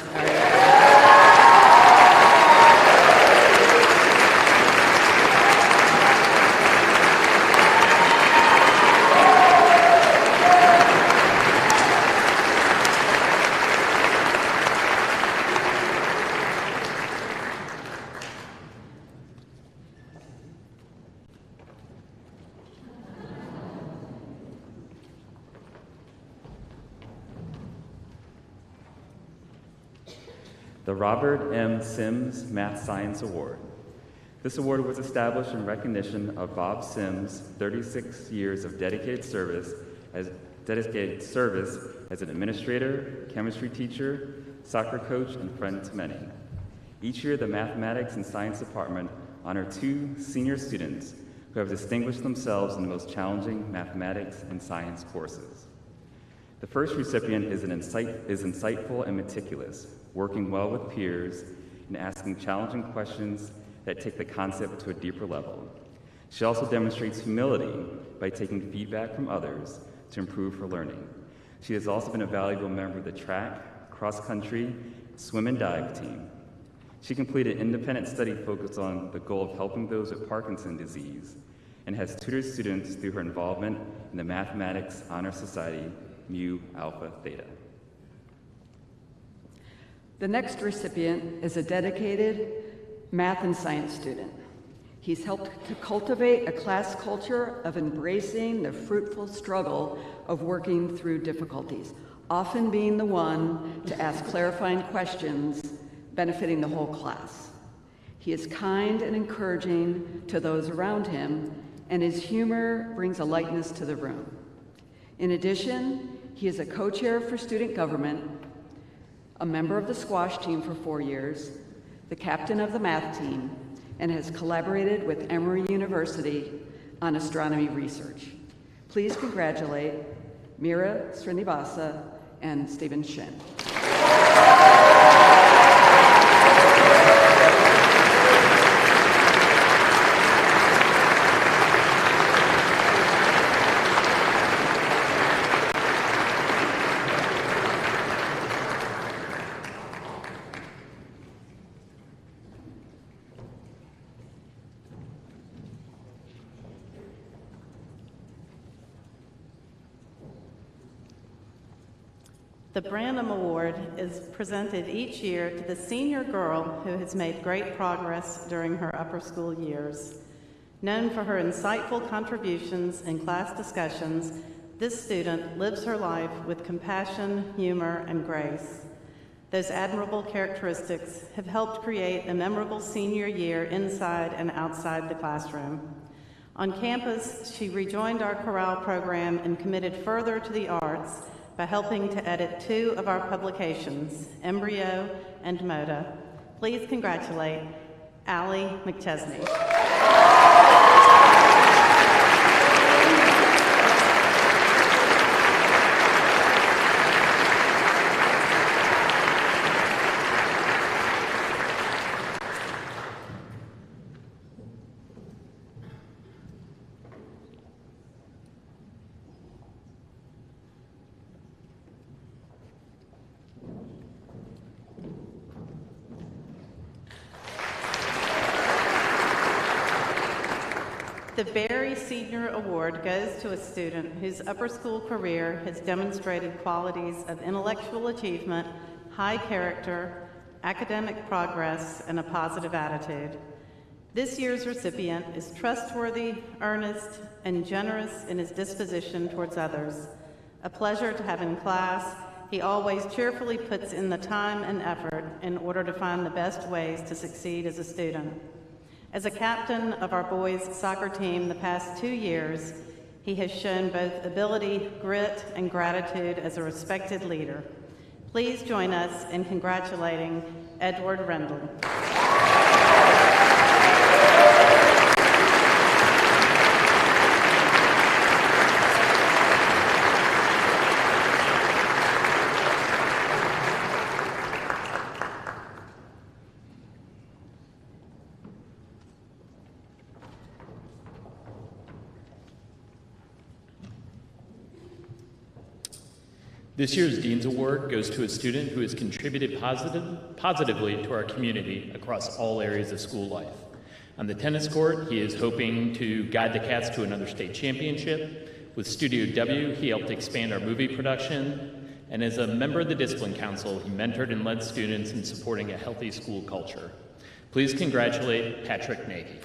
The Robert M. Sims Math Science Award. This award was established in recognition of Bob Sims' 36 years of dedicated service as an administrator, chemistry teacher, soccer coach, and friend to many. Each year, the Mathematics and Science Department honor 2 senior students who have distinguished themselves in the most challenging mathematics and science courses. The first recipient is insightful and meticulous, working well with peers and asking challenging questions that take the concept to a deeper level. She also demonstrates humility by taking feedback from others to improve her learning. She has also been a valuable member of the track, cross-country, swim and dive team. She completed an independent study focused on the goal of helping those with Parkinson's disease and has tutored students through her involvement in the Mathematics Honor Society, Mu Alpha Theta. The next recipient is a dedicated math and science student. He's helped to cultivate a class culture of embracing the fruitful struggle of working through difficulties, often being the one to ask clarifying questions benefiting the whole class. He is kind and encouraging to those around him, and his humor brings a lightness to the room. In addition, he is a co-chair for student government, a member of the squash team for 4 years, the captain of the math team, and has collaborated with Emory University on astronomy research. Please congratulate Mira Srinivasa and Stephen Shin. The Branham Award is presented each year to the senior girl who has made great progress during her upper school years. Known for her insightful contributions in class discussions, this student lives her life with compassion, humor, and grace. Those admirable characteristics have helped create a memorable senior year inside and outside the classroom. On campus, she rejoined our chorale program and committed further to the arts by helping to edit 2 of our publications, Embryo and Moda. Please congratulate Allie McChesney. The Barry Senior Award goes to a student whose upper school career has demonstrated qualities of intellectual achievement, high character, academic progress, and a positive attitude. This year's recipient is trustworthy, earnest, and generous in his disposition towards others. A pleasure to have in class, he always cheerfully puts in the time and effort in order to find the best ways to succeed as a student. As a captain of our boys' soccer team the past 2 years, he has shown both ability, grit, and gratitude as a respected leader. Please join us in congratulating Edward Rendell. This year's Dean's Award goes to a student who has contributed positively to our community across all areas of school life. On the tennis court, he is hoping to guide the Cats to another state championship. With Studio W, he helped expand our movie production. And as a member of the Discipline Council, he mentored and led students in supporting a healthy school culture. Please congratulate Patrick Nagy.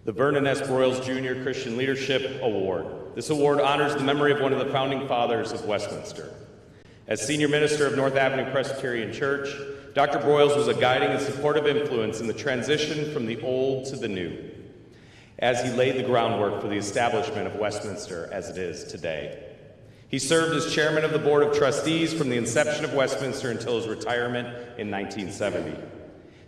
The Vernon S. Broyles Jr. Christian Leadership Award. This award honors the memory of one of the founding fathers of Westminster. As senior minister of North Avenue Presbyterian Church, Dr. Broyles was a guiding and supportive influence in the transition from the old to the new, as he laid the groundwork for the establishment of Westminster as it is today. He served as chairman of the Board of Trustees from the inception of Westminster until his retirement in 1970.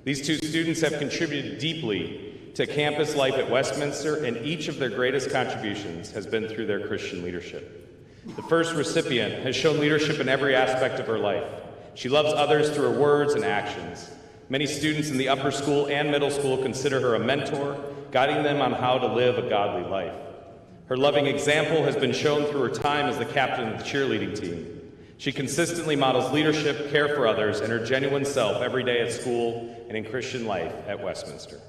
These 2 students have contributed deeply to campus life at Westminster, and each of their greatest contributions has been through their Christian leadership. The first recipient has shown leadership in every aspect of her life. She loves others through her words and actions. Many students in the upper school and middle school consider her a mentor, guiding them on how to live a godly life. Her loving example has been shown through her time as the captain of the cheerleading team. She consistently models leadership, care for others, and her genuine self every day at school and in Christian life at Westminster.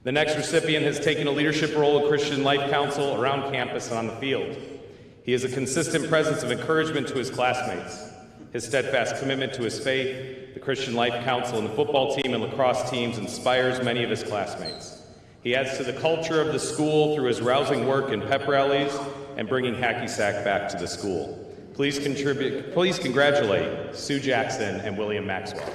The next recipient has taken a leadership role in Christian Life Council around campus and on the field. He is a consistent presence of encouragement to his classmates. His steadfast commitment to his faith, the Christian Life Council, and the football team and lacrosse teams inspires many of his classmates. He adds to the culture of the school through his rousing work in pep rallies and bringing hacky sack back to the school. Please congratulate Sue Jackson and William Maxwell.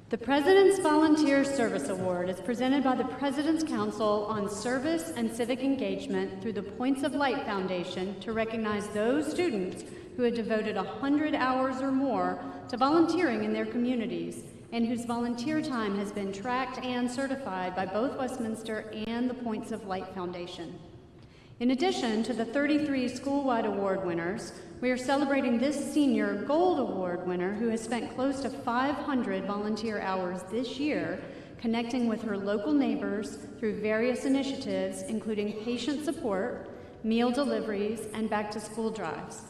The President's Volunteer Service Award is presented by the President's Council on Service and Civic Engagement through the Points of Light Foundation to recognize those students who have devoted 100 hours or more to volunteering in their communities and whose volunteer time has been tracked and certified by both Westminster and the Points of Light Foundation. In addition to the 33 school-wide award winners, we are celebrating this senior Gold Award winner who has spent close to 500 volunteer hours this year connecting with her local neighbors through various initiatives, including patient support, meal deliveries, and back-to-school drives.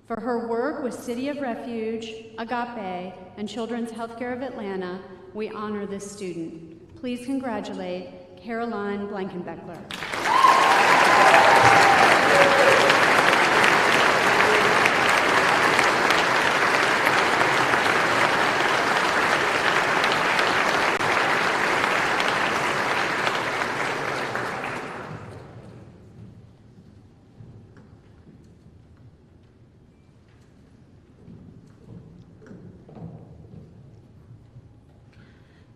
For her work with City of Refuge, Agape, and Children's Healthcare of Atlanta, we honor this student. Please congratulate Caroline Blankenbeckler.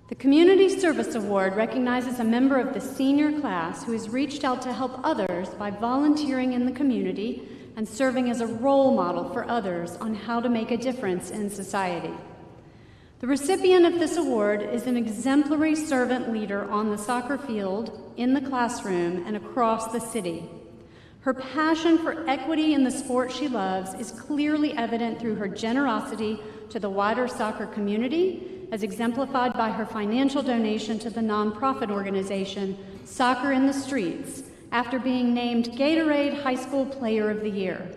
The Community Service Award recognizes a member of the senior class who has reached out to help others by volunteering in the community and serving as a role model for others on how to make a difference in society. The recipient of this award is an exemplary servant leader on the soccer field, in the classroom, and across the city. Her passion for equity in the sport she loves is clearly evident through her generosity to the wider soccer community, as exemplified by her financial donation to the nonprofit organization Soccer in the Streets, after being named Gatorade High School Player of the Year.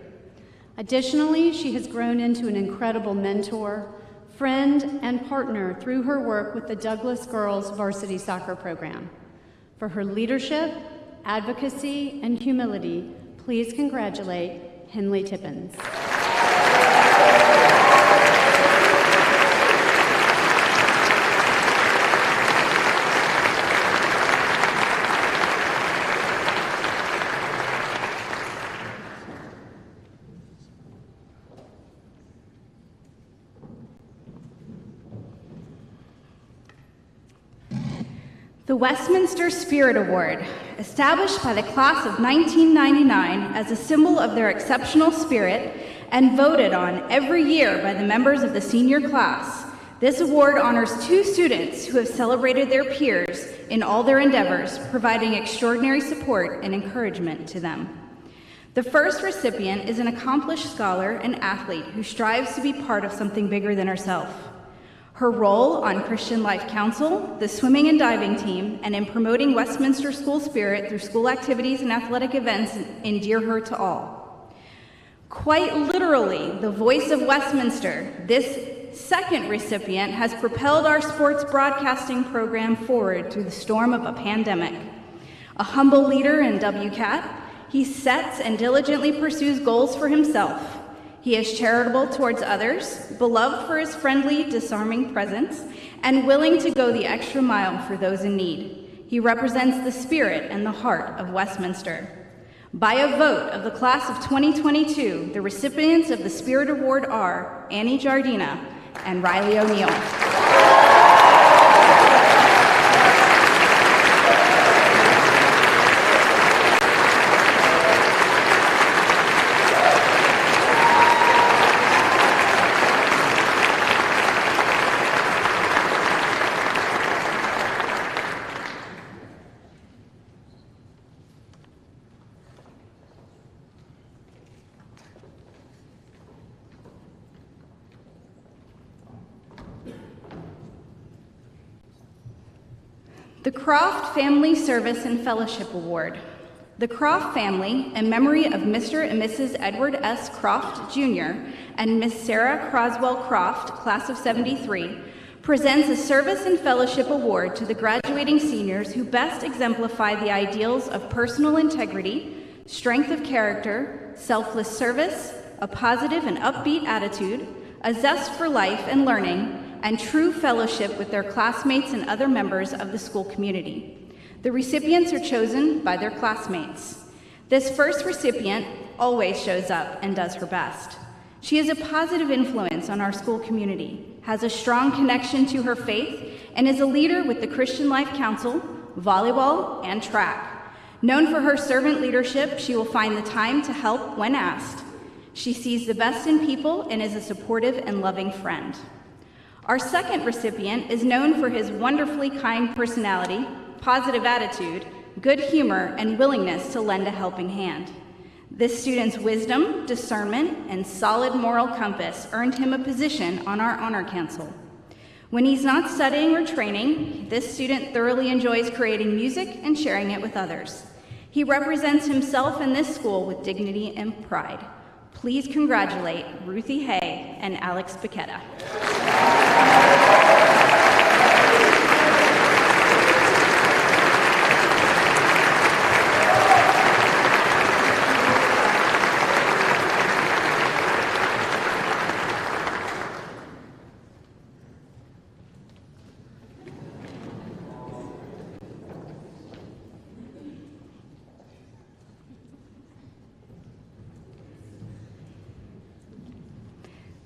Additionally, she has grown into an incredible mentor, friend, and partner through her work with the Douglas Girls Varsity Soccer Program. For her leadership, advocacy, and humility, please congratulate Henley Tippins. The Westminster Spirit Award, established by the class of 1999 as a symbol of their exceptional spirit and voted on every year by the members of the senior class. This award honors two students who have celebrated their peers in all their endeavors, providing extraordinary support and encouragement to them. The first recipient is an accomplished scholar and athlete who strives to be part of something bigger than herself. Her role on Christian Life Council, the swimming and diving team, and in promoting Westminster school spirit through school activities and athletic events endear her to all. Quite literally, the voice of Westminster, this second recipient has propelled our sports broadcasting program forward through the storm of a pandemic. A humble leader in WCAT, he sets and diligently pursues goals for himself. He is charitable towards others, beloved for his friendly, disarming presence, and willing to go the extra mile for those in need. He represents the spirit and the heart of Westminster. By a vote of the class of 2022, the recipients of the Spirit Award are Annie Jardina and Riley O'Neill. The Croft Family Service and Fellowship Award. The Croft family, in memory of Mr. and Mrs. Edward S. Croft, Jr. and Miss Sarah Croswell Croft, class of '73, presents a Service and Fellowship Award to the graduating seniors who best exemplify the ideals of personal integrity, strength of character, selfless service, a positive and upbeat attitude, a zest for life and learning, and true fellowship with their classmates and other members of the school community. The recipients are chosen by their classmates. This first recipient always shows up and does her best. She is a positive influence on our school community, has a strong connection to her faith, and is a leader with the Christian Life Council, volleyball, and track. Known for her servant leadership, she will find the time to help when asked. She sees the best in people and is a supportive and loving friend. Our second recipient is known for his wonderfully kind personality, positive attitude, good humor, and willingness to lend a helping hand. This student's wisdom, discernment, and solid moral compass earned him a position on our honor council. When he's not studying or training, this student thoroughly enjoys creating music and sharing it with others. He represents himself and this school with dignity and pride. Please congratulate Ruthie Hay and Alex Paqueta.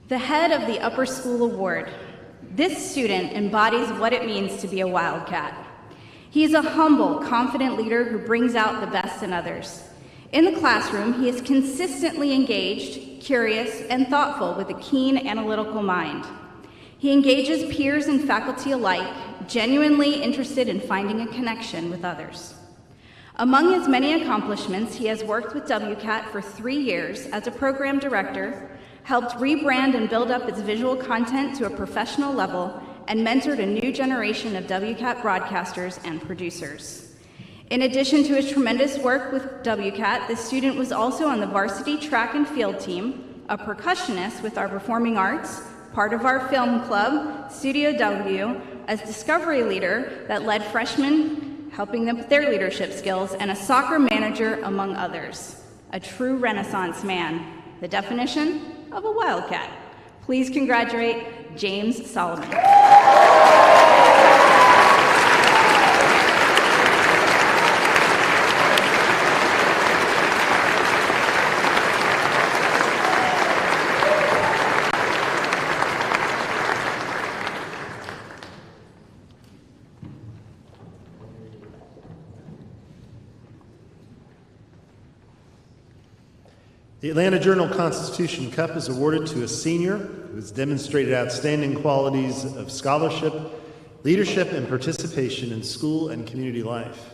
The head of the Upper School Award. This student embodies what it means to be a Wildcat. He is a humble, confident leader who brings out the best in others. In the classroom, he is consistently engaged, curious, and thoughtful with a keen analytical mind. He engages peers and faculty alike, genuinely interested in finding a connection with others. Among his many accomplishments, he has worked with WCAT for 3 years as a program director, helped rebrand and build up its visual content to a professional level, and mentored a new generation of WCAT broadcasters and producers. In addition to his tremendous work with WCAT, the student was also on the varsity track and field team, a percussionist with our performing arts, part of our film club, Studio W, as discovery leader that led freshmen, helping them with their leadership skills, and a soccer manager, among others. A true Renaissance man. The definition of a Wildcat. Please congratulate James Solomon. The Atlanta Journal-Constitution Cup is awarded to a senior who has demonstrated outstanding qualities of scholarship, leadership, and participation in school and community life.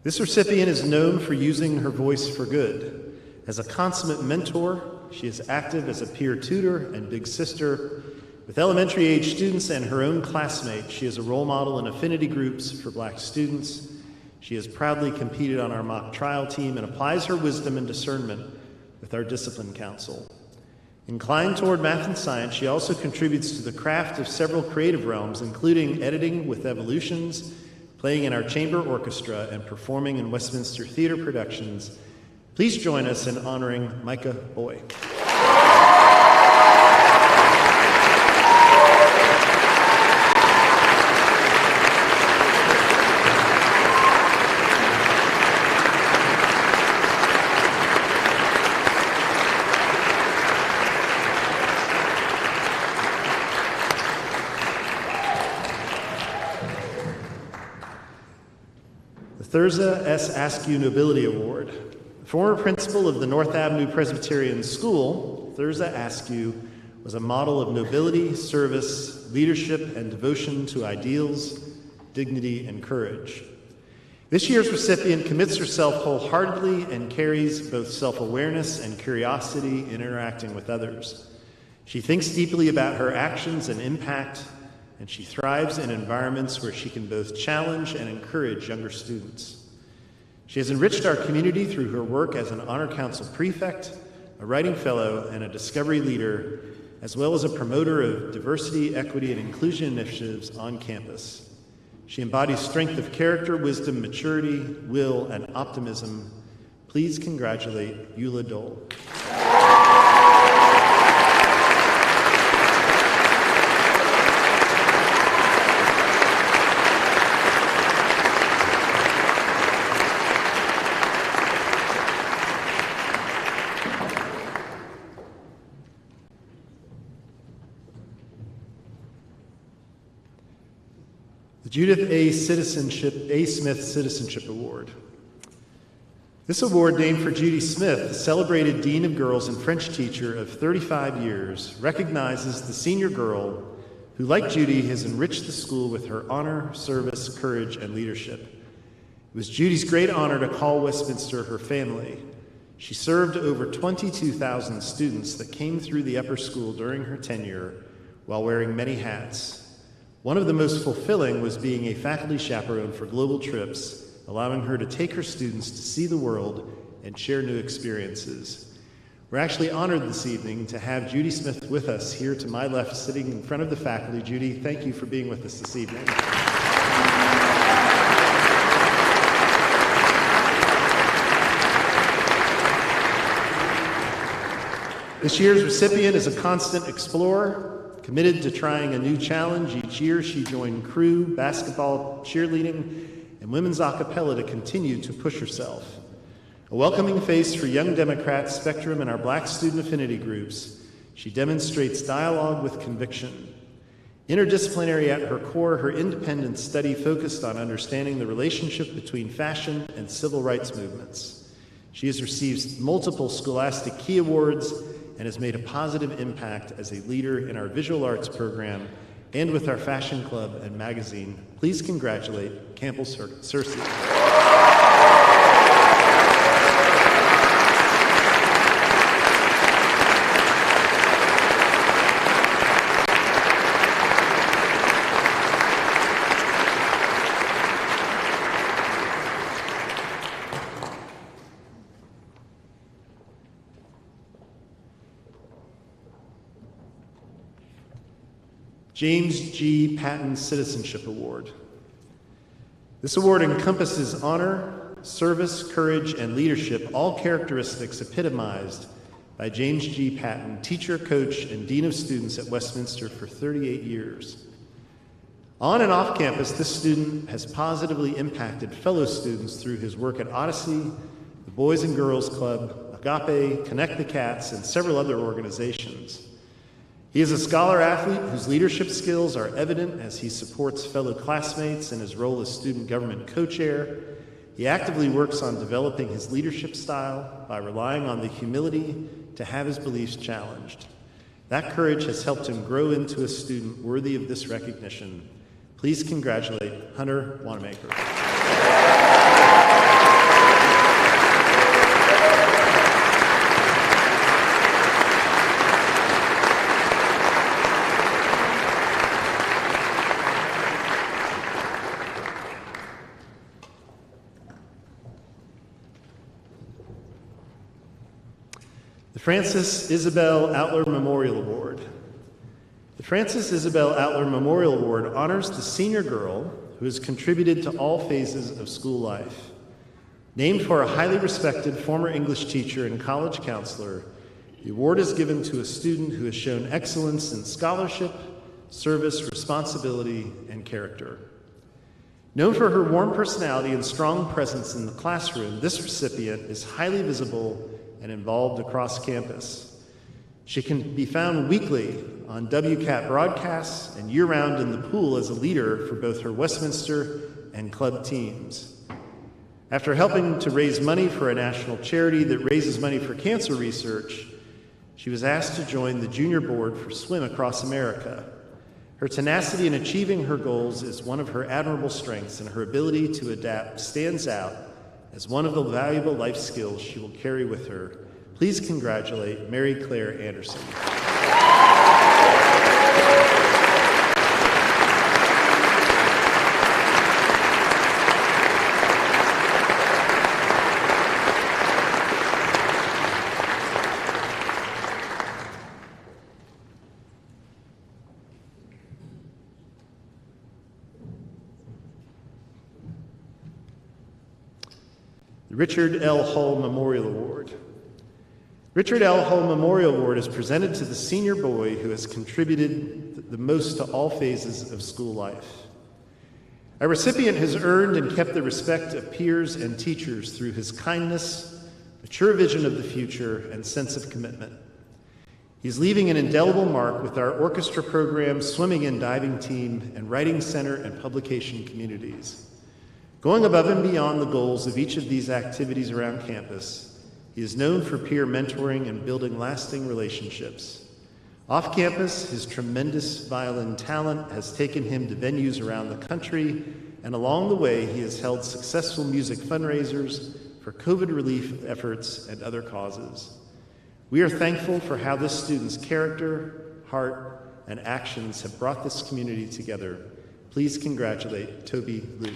This recipient is known for using her voice for good. As a consummate mentor, she is active as a peer tutor and big sister. With elementary-age students and her own classmates, she is a role model in affinity groups for Black students. She has proudly competed on our mock trial team and applies her wisdom and discernment with our discipline council. Inclined toward math and science, she also contributes to the craft of several creative realms, including editing with Evolutions, playing in our chamber orchestra, and performing in Westminster theater productions. Please join us in honoring Micah Boy. Thurza S. Askew Nobility Award. Former principal of the North Avenue Presbyterian School, Thurza Askew was a model of nobility, service, leadership, and devotion to ideals, dignity, and courage. This year's recipient commits herself wholeheartedly and carries both self-awareness and curiosity in interacting with others. She thinks deeply about her actions and impact, and she thrives in environments where she can both challenge and encourage younger students. She has enriched our community through her work as an Honor Council prefect, a writing fellow, and a discovery leader, as well as a promoter of diversity, equity, and inclusion initiatives on campus. She embodies strength of character, wisdom, maturity, will, and optimism. Please congratulate Eula Dole. Judith A. Smith Citizenship Award. This award, named for Judy Smith, the celebrated Dean of Girls and French teacher of 35 years, recognizes the senior girl who, like Judy, has enriched the school with her honor, service, courage, and leadership. It was Judy's great honor to call Westminster her family. She served over 22,000 students that came through the upper school during her tenure while wearing many hats. One of the most fulfilling was being a faculty chaperone for global trips, allowing her to take her students to see the world and share new experiences. We're actually honored this evening to have Judy Smith with us here to my left, sitting in front of the faculty. Judy, thank you for being with us this evening. This year's recipient is a constant explorer, committed to trying a new challenge. Each year she joined crew, basketball, cheerleading, and women's a cappella to continue to push herself. A welcoming face for young Democrats, Spectrum, and our Black student affinity groups, she demonstrates dialogue with conviction. Interdisciplinary at her core, her independent study focused on understanding the relationship between fashion and civil rights movements. She has received multiple Scholastic Key Awards and has made a positive impact as a leader in our visual arts program and with our fashion club and magazine. Please congratulate Campbell Cersei. James G. Patton Citizenship Award. This award encompasses honor, service, courage, and leadership, all characteristics epitomized by James G. Patton, teacher, coach, and dean of students at Westminster for 38 years. On and off campus, this student has positively impacted fellow students through his work at Odyssey, the Boys and Girls Club, Agape, Connect the Cats, and several other organizations. He is a scholar-athlete whose leadership skills are evident as he supports fellow classmates in his role as student government co-chair. He actively works on developing his leadership style by relying on the humility to have his beliefs challenged. That courage has helped him grow into a student worthy of this recognition. Please congratulate Hunter Wanamaker. The Frances Isabel Outler Memorial Award. The Frances Isabel Outler Memorial Award honors the senior girl who has contributed to all phases of school life. Named for a highly respected former English teacher and college counselor, the award is given to a student who has shown excellence in scholarship, service, responsibility, and character. Known for her warm personality and strong presence in the classroom, this recipient is highly visible and involved across campus. She can be found weekly on WCAT broadcasts and year-round in the pool as a leader for both her Westminster and club teams. After helping to raise money for a national charity that raises money for cancer research, she was asked to join the junior board for Swim Across America. Her tenacity in achieving her goals is one of her admirable strengths, and her ability to adapt stands out as one of the valuable life skills she will carry with her. Please congratulate Mary Claire Anderson. the Richard L. Hull Memorial Award. Richard L. Hull Memorial Award is presented to the senior boy who has contributed the most to all phases of school life. Our recipient has earned and kept the respect of peers and teachers through his kindness, mature vision of the future, and sense of commitment. He's leaving an indelible mark with our orchestra program, swimming and diving team, and writing center and publication communities. Going above and beyond the goals of each of these activities around campus, he is known for peer mentoring and building lasting relationships. Off campus, his tremendous violin talent has taken him to venues around the country, and along the way, he has held successful music fundraisers for COVID relief efforts and other causes. We are thankful for how this student's character, heart, and actions have brought this community together. Please congratulate Toby Liu.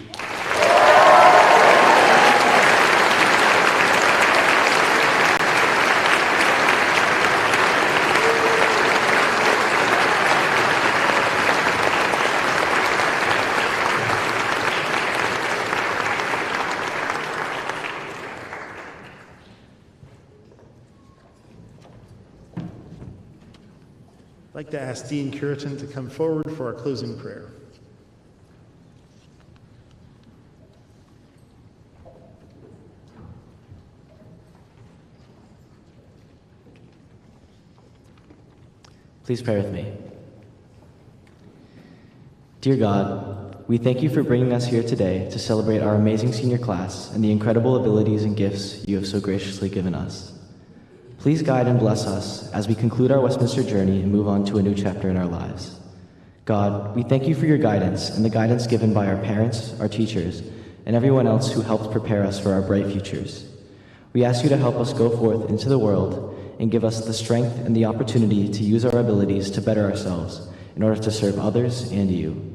I'd like to ask Dean Curitan to come forward for our closing prayer. Please pray with me. Dear God, we thank you for bringing us here today to celebrate our amazing senior class and the incredible abilities and gifts you have so graciously given us. Please guide and bless us as we conclude our Westminster journey and move on to a new chapter in our lives. God, we thank you for your guidance and the guidance given by our parents, our teachers, and everyone else who helped prepare us for our bright futures. We ask you to help us go forth into the world and give us the strength and the opportunity to use our abilities to better ourselves in order to serve others and you.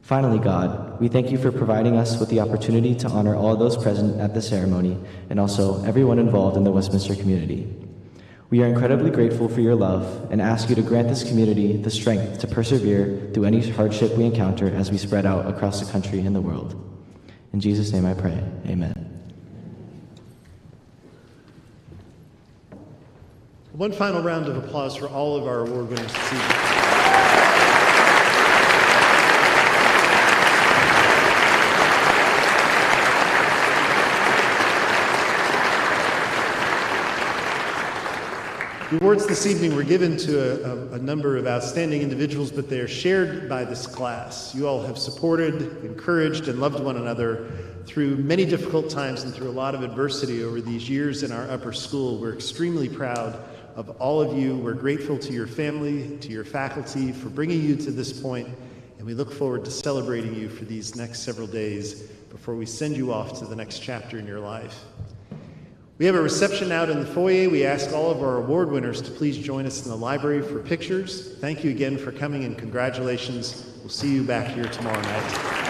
Finally, God, we thank you for providing us with the opportunity to honor all those present at the ceremony and also everyone involved in the Westminster community. We are incredibly grateful for your love and ask you to grant this community the strength to persevere through any hardship we encounter as we spread out across the country and the world. In Jesus' name I pray, amen. One final round of applause for all of our award winners this evening. The awards this evening were given to a number of outstanding individuals, but they are shared by this class. You all have supported, encouraged, and loved one another through many difficult times and through a lot of adversity over these years in our upper school. We're extremely proud of all of you. We're grateful to your family, to your faculty for bringing you to this point, and we look forward to celebrating you for these next several days before we send you off to the next chapter in your life. We have a reception out in the foyer. We ask all of our award winners to please join us in the library for pictures. Thank you again for coming and congratulations. We'll see you back here tomorrow night.